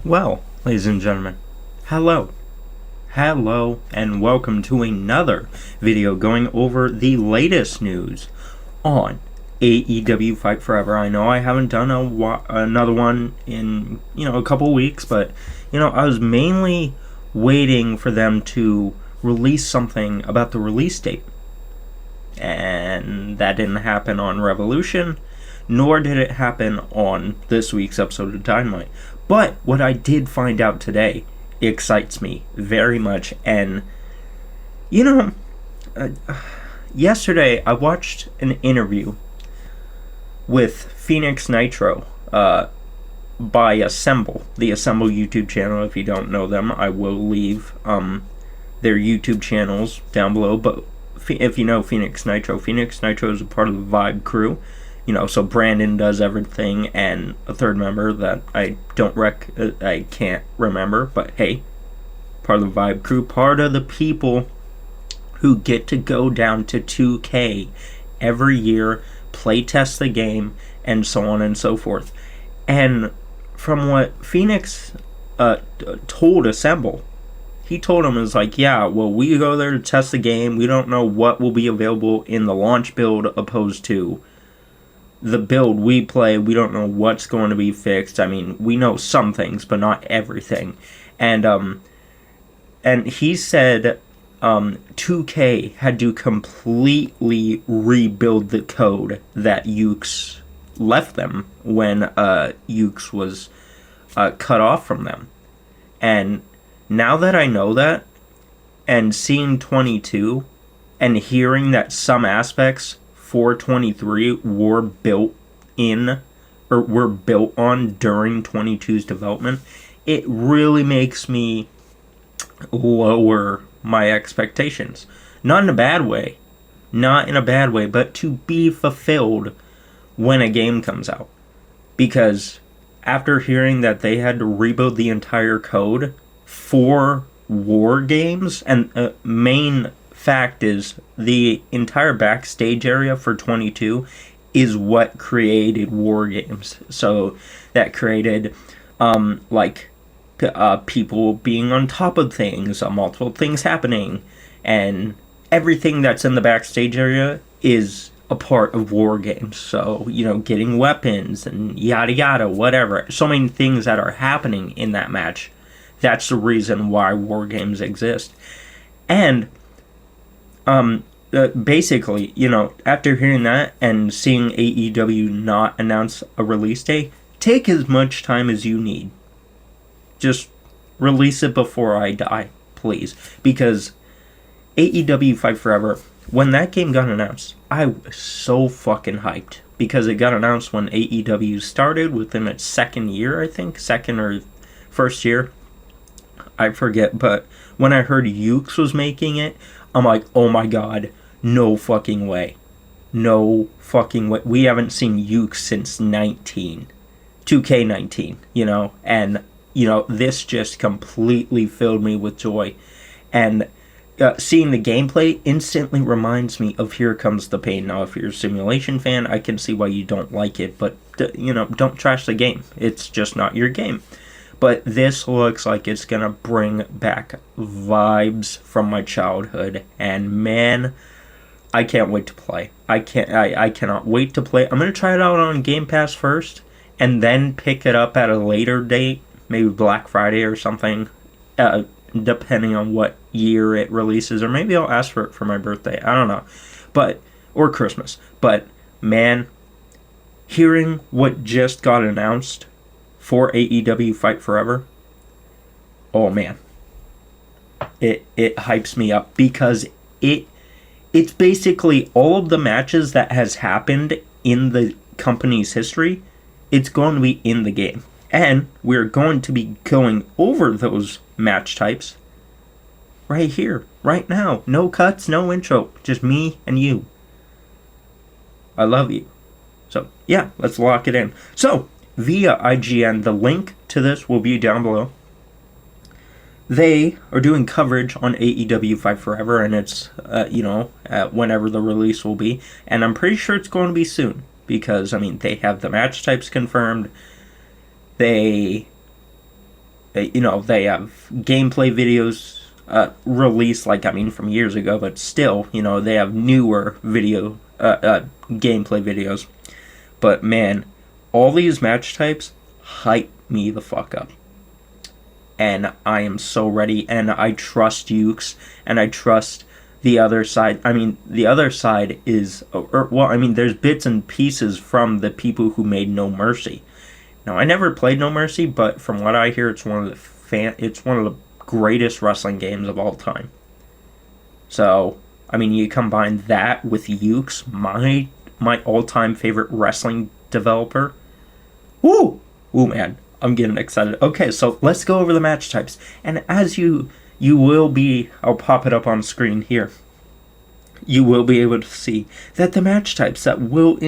Well, ladies and gentlemen, hello, and welcome to another video going over the latest news on AEW Fight Forever. I know I haven't done another one in, a couple weeks, but, I was mainly waiting for them to release something about the release date. And that didn't happen on Revolution, nor did it happen on this week's episode of Dynamite. But what I did find out today excites me very much. And, yesterday I watched an interview with Phoenix Nitro by Assemble, the Assemble YouTube channel. If you don't know them, I will leave their YouTube channels down below. But if you know Phoenix Nitro is a part of the Vibe crew. So Brandon does everything, and a third member that I can't remember, but hey, part of the Vibe crew, part of the people who get to go down to 2K every year, play test the game, and so on and so forth. And from what Phoenix told Assemble, he told him, we go there to test the game, we don't know what will be available in the launch build opposed to the build we play. We don't know what's going to be fixed. I mean, we know some things, but not everything. And he said 2K had to completely rebuild the code that Yukes left them when Yukes was cut off from them. And now that I know that, and seeing 22, and hearing that some aspects for 23 were built on during 22's development, it really makes me lower my expectations. Not in a bad way, but to be fulfilled when a game comes out. Because after hearing that they had to rebuild the entire code for war games, and main fact is the entire backstage area for 22 is what created war games. So that created people being on top of things, multiple things happening, and everything that's in the backstage area is a part of war games. So, getting weapons and yada yada, whatever. So many things that are happening in that match. That's the reason why war games exist. And basically, after hearing that and seeing AEW not announce a release date, take as much time as you need. Just release it before I die, please. Because AEW Fight Forever, when that game got announced, I was so fucking hyped. Because it got announced when AEW started, within its second year, I think. Second or first year. I forget, but when I heard Yukes was making it, I'm like, oh my god, no fucking way. No fucking way. We haven't seen Yukes since 2K19, and, this just completely filled me with joy. And seeing the gameplay instantly reminds me of Here Comes the Pain. Now, if you're a simulation fan, I can see why you don't like it, but, don't trash the game. It's just not your game. But this looks like it's going to bring back vibes from my childhood. And man, I can't wait to play. I cannot wait to play. I'm going to try it out on Game Pass first. And then pick it up at a later date. Maybe Black Friday or something. Depending on what year it releases. Or maybe I'll ask for it for my birthday. I don't know. Or Christmas. But man, hearing what just got announced for AEW Fight Forever, oh man, it hypes me up, because it's basically all of the matches that has happened in the company's history. It's going to be in the game, and we're going to be going over those match types right here, right now. No cuts, no intro, just me and you. I love you. So yeah, let's lock it in. So via IGN, the link to this will be down below. They are doing coverage on AEW Fight Forever, and it's, whenever the release will be. And I'm pretty sure it's going to be soon, because, they have the match types confirmed. They they have gameplay videos released, like, I mean, from years ago, but still, they have newer gameplay videos. But man, all these match types hype me the fuck up. And I am so ready, and I trust Yukes, and I trust the other side. I mean, the other side is, there's bits and pieces from the people who made No Mercy. Now, I never played No Mercy, but from what I hear, it's one of the greatest wrestling games of all time. So, I mean, you combine that with Yukes, my all-time favorite wrestling developer. Woo! Ooh, man. I'm getting excited. Okay, so let's go over the match types. And as you will be, I'll pop it up on screen here. You will be able to see that the match types that will be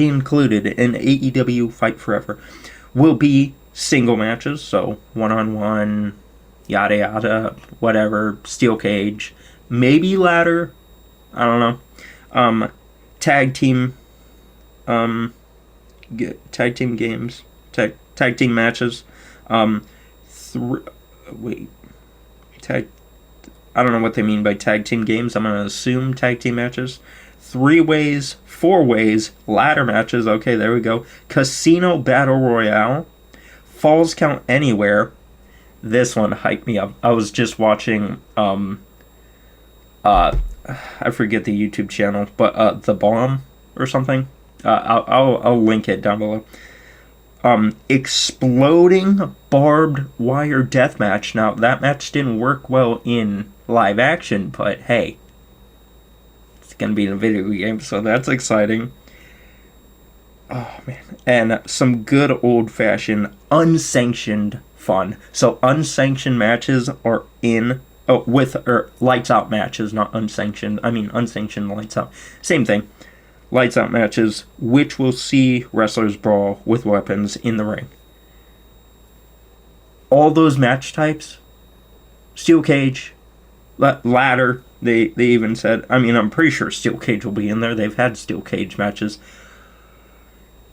included in AEW Fight Forever will be single matches, so one-on-one, yada yada, whatever, steel cage, maybe ladder, I don't know, tag team games, tag team matches, I don't know what they mean by tag team games. I'm gonna assume tag team matches, 3-ways, 4-ways, ladder matches. Okay, there we go. Casino Battle Royale, Falls Count Anywhere. This one hyped me up. I was just watching I forget the YouTube channel, but The Bomb or something. I'll link it down below. Exploding Barbed Wire Deathmatch. Now, that match didn't work well in live action, but hey, it's gonna be in a video game, so that's exciting. Oh man. And some good old-fashioned unsanctioned fun. So unsanctioned matches are in lights out matches, not unsanctioned. I mean unsanctioned lights out. Same thing. Lights out matches, which will see wrestlers brawl with weapons in the ring. All those match types, steel cage, ladder, they even said, I mean, I'm pretty sure steel cage will be in there. They've had steel cage matches.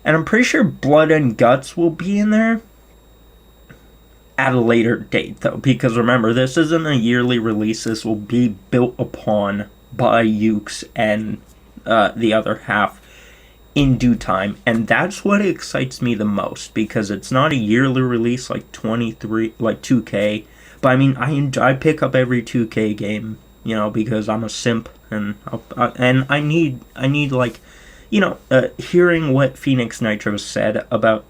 And I'm pretty sure blood and guts will be in there at a later date, though, because remember, this isn't a yearly release. This will be built upon by Yukes and the other half in due time, and that's what excites me the most, because it's not a yearly release like 2K, but I mean, I pick up every 2K game, because I'm a simp, and I need like, hearing what Phoenix Nitro said about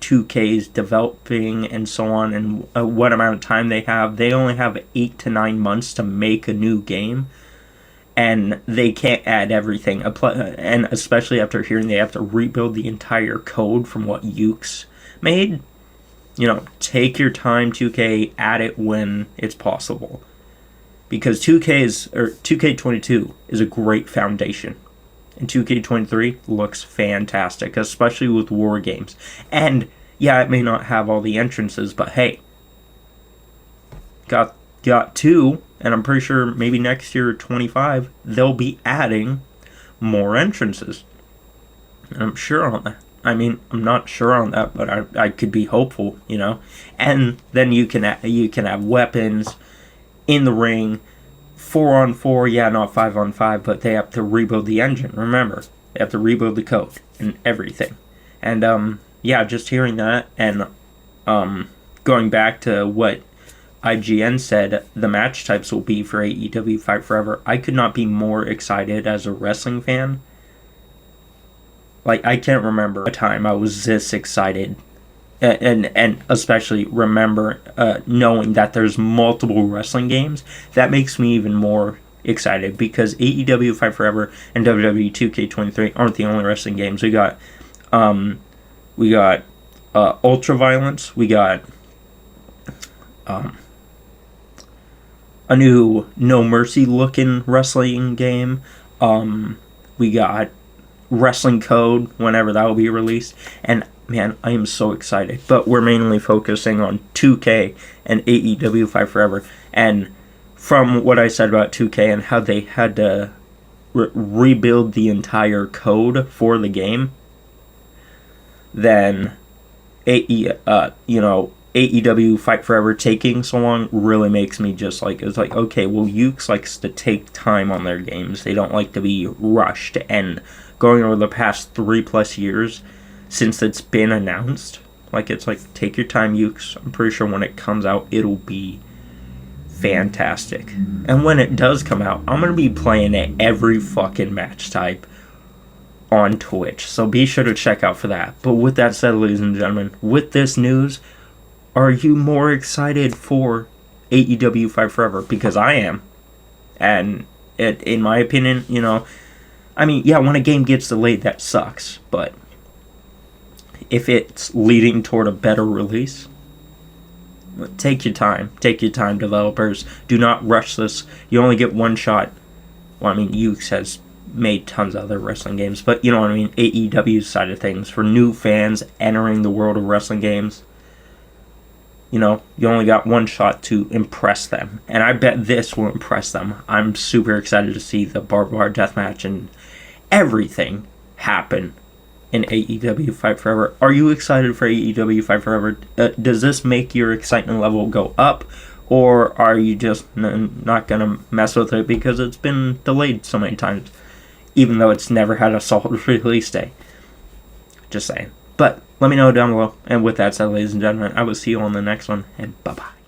2K's developing and so on, and what amount of time they have. They only have 8 to 9 months to make a new game. And they can't add everything. And especially after hearing they have to rebuild the entire code from what Yukes made. Take your time, 2K, add it when it's possible. Because 2K22 is a great foundation. And 2K23 looks fantastic, especially with war games. And, yeah, it may not have all the entrances, but hey, got 2, and I'm pretty sure maybe next year, 25, they'll be adding more entrances. And I'm sure on that. I mean, I'm not sure on that, but I could be hopeful, And then you can have weapons in the ring, 4-on-4, yeah, not 5-on-5, but they have to rebuild the engine. Remember, they have to rebuild the code and everything. And yeah, just hearing that and going back to what IGN said the match types will be for AEW Fight Forever, I could not be more excited as a wrestling fan. Like, I can't remember a time I was this excited. And especially remember knowing that there's multiple wrestling games. That makes me even more excited, because AEW Fight Forever and WWE 2K23 aren't the only wrestling games. We got Ultraviolence. We got a new No Mercy looking wrestling game. We got Wrestling Code, whenever that will be released. And man, I am so excited. But we're mainly focusing on 2K and AEW Fight Forever. And from what I said about 2K and how they had to rebuild the entire code for the game, then AEW Fight Forever taking so long really makes me just like, it's like, okay, well, Yukes likes to take time on their games. They don't like to be rushed. And going over the past 3+ years since it's been announced, like, it's like, take your time, Yukes. I'm pretty sure when it comes out, it'll be fantastic. And when it does come out, I'm going to be playing it every fucking match type on Twitch. So be sure to check out for that. But with that said, ladies and gentlemen, with this news, are you more excited for AEW Fight Forever? Because I am. And in my opinion, you know, I mean, yeah, when a game gets delayed, that sucks. But if it's leading toward a better release, take your time. Take your time, developers. Do not rush this. You only get one shot. Well, I mean, Yukes has made tons of other wrestling games. But, you know what I mean? AEW's side of things. For new fans entering the world of wrestling games, you know, you only got one shot to impress them. And I bet this will impress them. I'm super excited to see the barbed wire deathmatch and everything happen in AEW Fight Forever. Are you excited for AEW Fight Forever? Does this make your excitement level go up? Or are you just not going to mess with it because it's been delayed so many times, even though it's never had a solid release day? Just saying. But let me know down below. And with that said, ladies and gentlemen, I will see you on the next one, and bye-bye.